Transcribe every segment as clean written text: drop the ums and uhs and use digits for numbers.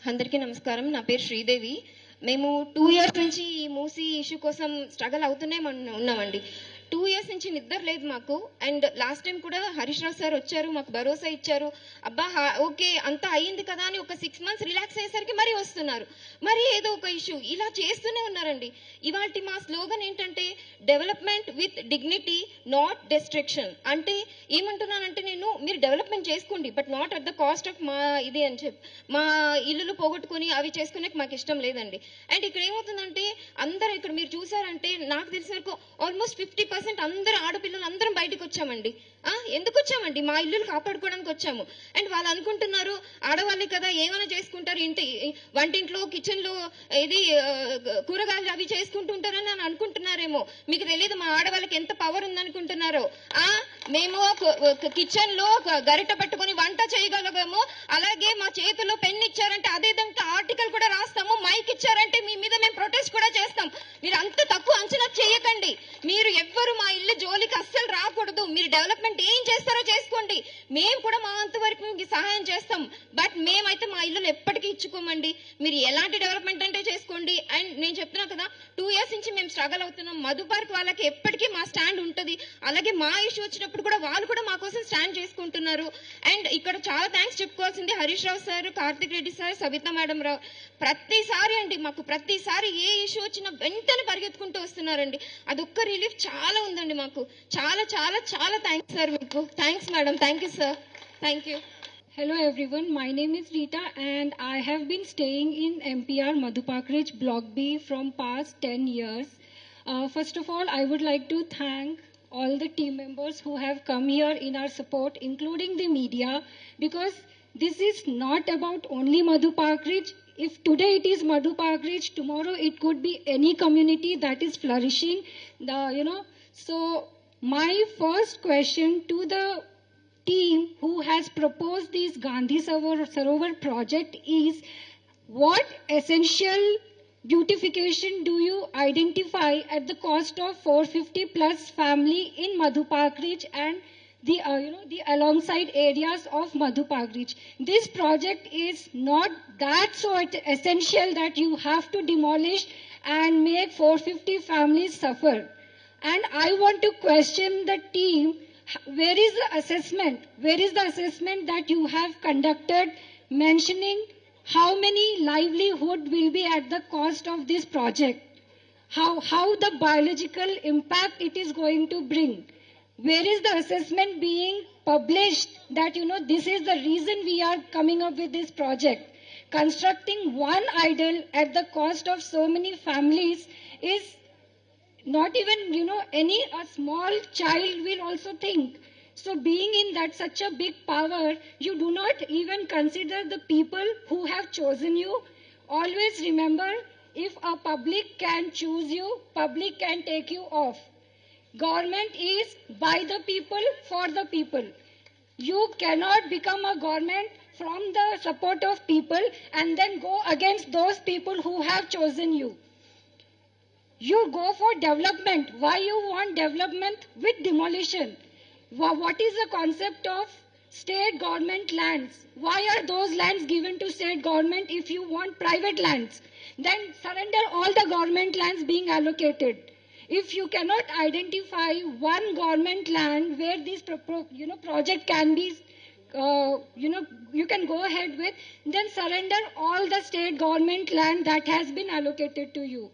అందరికీ నమస్కారం. నా పేరు శ్రీదేవి. మేము 2 ఇయర్స్ నుంచి ఈ మూసీ ఇష్యూ కోసం స్ట్రగల్ అవుతూనే ఉన్నామండి. 2 ఇయర్స్ నుంచి నిద్ర లేదు మాకు. అండ్ లాస్ట్ టైం కూడా హరీష్ రావు సార్ వచ్చారు, మాకు భరోసా ఇచ్చారు. అబ్బా ఓకే అంతా అయ్యింది కదా అని ఒక 6 మంత్స్ రిలాక్స్ అయ్యేసరికి మరీ వస్తున్నారు, మరి ఏదో ఒక ఇష్యూ ఇలా చేస్తూనే ఉన్నారండి. ఇవాళ మా స్లోగన్ ఏంటంటే development with dignity, not destruction. అంటే ఏమంటున్నానంటే నేను, మీరు డెవలప్మెంట్ చేసుకోండి but not at the cost of మా ఇది అని చెప్పి, మా ఇల్లులు పోగొట్టుకుని అవి చేసుకునే మాకు ఇష్టం లేదండి. అండ్ ఇక్కడ ఏమవుతుందంటే అందరూ ఇక్కడ మీరు చూసారంటే నాకు తెలిసిన వరకు ఆల్మోస్ట్ 50% అందరూ ఆడపిల్లలు అందరం బయటకు వచ్చామండి. ఎందుకు వచ్చామండి? మా ఇల్లులు కాపాడుకోవడానికి వచ్చాము. అండ్ వాళ్ళు అనుకుంటున్నారు ఆడవాళ్ళే కదా ఏమైనా చేసుకుంటారు, ఇంటి వంటింట్లో కిచెన్లో ఇది కూరగాయలు అవి చేసుకుంటుంటారని అని అనుకుంటున్నారేమో. మీకు తెలియదు మా ఆడవాళ్ళకి ఎంత పవర్ ఉందనుకుంటున్నారో. మేము కిచెన్ లో గరిట పట్టుకొని వంట చేయగలగము, అలాగే మా చేతిలో పెన్ ఇచ్చారంటే అదే దానికి ఆర్టికల్ కూడా రాస్తాము, మైక్ ఇచ్చారంటే మీ మీద మేము ప్రొటెస్ట్ కూడా చేస్తాం. మీరు అంత తక్కువ అంచనా చేయకండి. మీరు ఎవ్వరు మా ఇల్లు జోలికి అస్సలు రాకూడదు. మీరు డెవలప్మెంట్ ఏం చేస్తారో చేసుకోండి, మేము కూడా మా అంతవరకు మీకు సహాయం చేస్తాం. బట్ మేమైతే మా ఇల్లు ఎప్పటికీ ఇచ్చుకోమండి. మీరు ఎలాంటి డెవలప్మెంట్ అంటే చేసుకోండి. అండ్ నేను చెప్తున్నా కదా 2 ఇయర్స్ నుంచి మేము స్ట్రగల్ అవుతున్నాం. మధు పార్క్ వాళ్ళకి ఎప్పటికీ మా స్టాండ్ ఉంటుంది. అలాగే మా ఇష్యూ వచ్చినప్పుడు కూడా వాళ్ళు కూడా మా కోసం స్టాండ్ చేసుకుంటున్నారు. అండ్ ఇక్కడ చాలా థ్యాంక్స్ చెప్పుకోవాల్సింది Harish Rao sir, Karthik Reddy sir, Sabitha madam Rao. ప్రతిసారి అండి మాకు ప్రతిసారి ఏ ఇష్యూ వచ్చినా వెంటనే పరిగెత్తుకుంటూ వస్తున్నారండి. అదొక్క రిలీఫ్ చాలా ఉందండి మాకు. చాలా చాలా చాలా థ్యాంక్స్ సార్ మీకు. Thanks madam. Thank you sir. Thank you. Hello everyone, my name is Rita and I have been staying in MPR Madhu Park Ridge Block B from past 10 years. First of all, I would like to thank all the team members who have come here in our support, including the media, because this is not about only Madhu Park Ridge. If today it is Madhu Park Ridge, tomorrow it could be any community that is flourishing. So my first question to the team who has proposed this Gandhi Sarovar project is, what essential beautification do you identify at the cost of 450 plus family in Madhu Park Ridge and the alongside areas of Madhu Park Ridge? This project is not that so essential that you have to demolish and make 450 families suffer. And I want to question the team, where is the assessment? Where is the assessment that you have conducted mentioning how many livelihood will be at the cost of this project? How the biological impact it is going to bring? Where is the assessment being published that this is the reason we are coming up with this project? Constructing one idol at the cost of so many families is not even a small child will also think. So being in that such a big power, you do not even consider the people who have chosen you. Always remember, if a public can choose you, public can take you off. Government is by the people, for the people. You cannot become a government from the support of people and then go against those people who have chosen you. You go for development. Why you want development with demolition? What is the concept of state government lands? Why are those lands given to state government if you want private lands? Then surrender all the government lands being allocated. If you cannot identify one government land where this project can be you can go ahead with, then surrender all the state government land that has been allocated to you.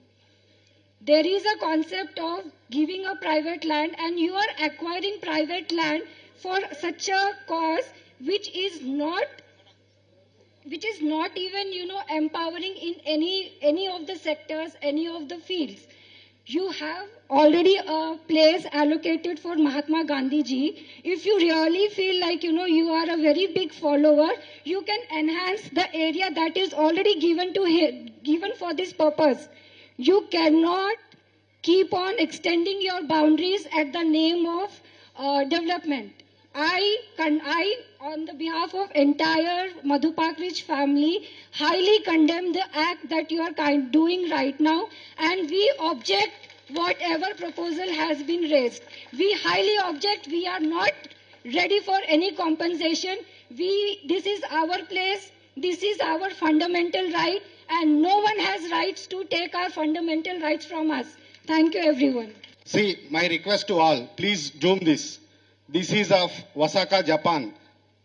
There is a concept of giving a private land and you are acquiring private land for such a cause which is not even empowering in any of the sectors, any of the fields. You have already a place allocated for Mahatma Gandhi ji. If you really feel like you are a very big follower, you can enhance the area that is already given for this purpose. You cannot keep on extending your boundaries at the name of development. I, on the behalf of entire Madhu Park Ridge family, highly condemn the act that you are doing right now, and we object whatever proposal has been raised. We highly object. We are not ready for any compensation. This is our place. This is our fundamental right, and no one has rights to take our fundamental rights from us. Thank you, everyone. See, my request to all, please zoom this. This is of Osaka, Japan.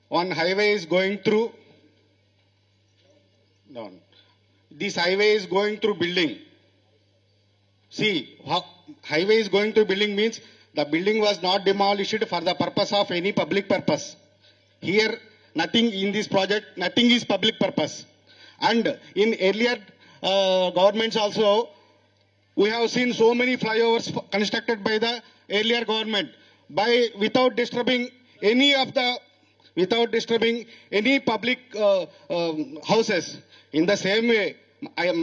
One highway is going through. Down. This highway is going through building. See, highway is going through building means the building was not demolished for the purpose of any public purpose. Here, nothing in this project, nothing is public purpose. And in earlier governments also, we have seen so many flyovers constructed by the earlier government without disturbing any public houses. In the same way,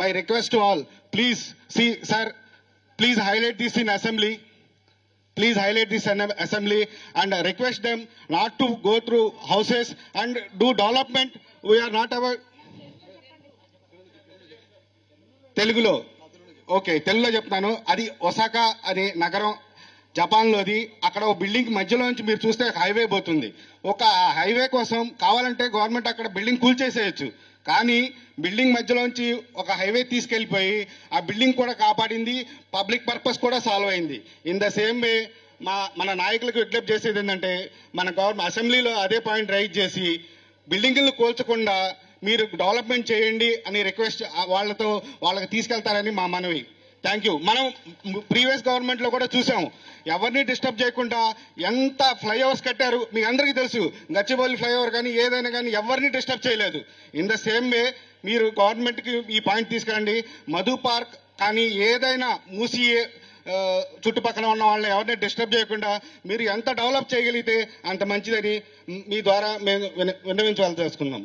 my request to all, please see, sir, please highlight this in assembly. Please highlight this in assembly and request them not to go through houses and do development. We are not our తెలుగులో okay తెలుగులో చెప్తాను. అది Osaka అనే నగరం జపాన్లోది. అక్కడ ఒక building మధ్యలో నుంచి మీరు చూస్తే హైవే పోతుంది. ఒక హైవే కోసం కావాలంటే గవర్నమెంట్ అక్కడ బిల్డింగ్ కూల్చేసేయచ్చు. కానీ బిల్డింగ్ మధ్యలోంచి ఒక హైవే తీసుకెళ్లిపోయి ఆ బిల్డింగ్ కూడా కాపాడింది, పబ్లిక్ పర్పస్ కూడా సాల్వ్ అయింది. ఇన్ ద సేమ్ వే మన నాయకులకు విజ్ఞప్తి చేసేది ఏంటంటే, మన గవర్నమెంట్ అసెంబ్లీలో అదే పాయింట్ రైజ్ చేసి బిల్డింగులను కూల్చకుండా మీరు డెవలప్మెంట్ చేయండి అని రిక్వెస్ట్ వాళ్ళకి తీసుకెళ్తారని మా మనవి. Thank you. మనం ప్రీవియస్ గవర్నమెంట్ లో కూడా చూసాం, ఎవరిని డిస్టర్బ్ చేయకుండా ఎంత ఫ్లైఓవర్స్ కట్టారు మీకు అందరికీ తెలుసు. గచ్చిబౌలి ఫ్లైఓవర్ కానీ ఏదైనా కానీ ఎవరిని డిస్టర్బ్ చేయలేదు. ఇన్ ద సేమ్ వే మీరు గవర్నమెంట్ కి ఈ పాయింట్ తీసుకురండి. మధు పార్క్ కానీ ఏదైనా మూసి చుట్టుపక్కల ఉన్న వాళ్ళని ఎవరిని డిస్టర్బ్ చేయకుండా మీరు ఎంత డెవలప్ చేయగలిగితే అంత మంచిదని మీ ద్వారా మేము విన్నవించాల్సి చేసుకున్నాం.